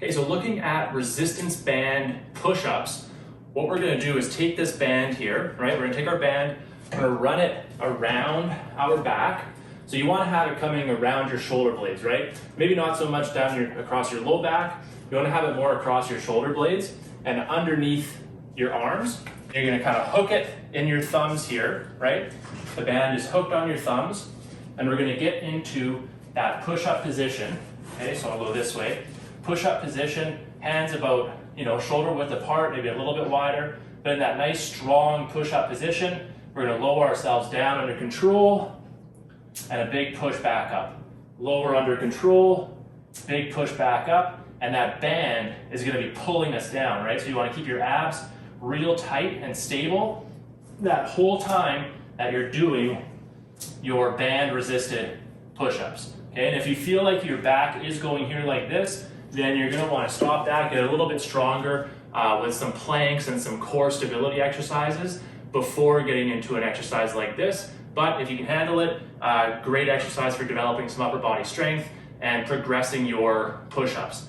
Okay, so looking at resistance band push-ups, what we're gonna do is take this band here, right? We're gonna take our band, we're gonna run it around our back. So you wanna have it coming around your shoulder blades, right? Maybe not so much across your low back. You wanna have it more across your shoulder blades and underneath your arms. You're gonna kind of hook it in your thumbs here, right? The band is hooked on your thumbs, and we're gonna get into that push-up position. Okay, so I'll go this way. Push-up position, hands about, shoulder width apart, maybe a little bit wider, but in that nice strong push-up position, we're gonna lower ourselves down under control, and a big push back up. Lower under control, big push back up, and that band is gonna be pulling us down, right? So you wanna keep your abs real tight and stable that whole time that you're doing your band resisted push-ups. Okay, and if you feel like your back is going here like this, then you're gonna wanna stop that, get a little bit stronger with some planks and some core stability exercises before getting into an exercise like this. But if you can handle it, great exercise for developing some upper body strength and progressing your push-ups.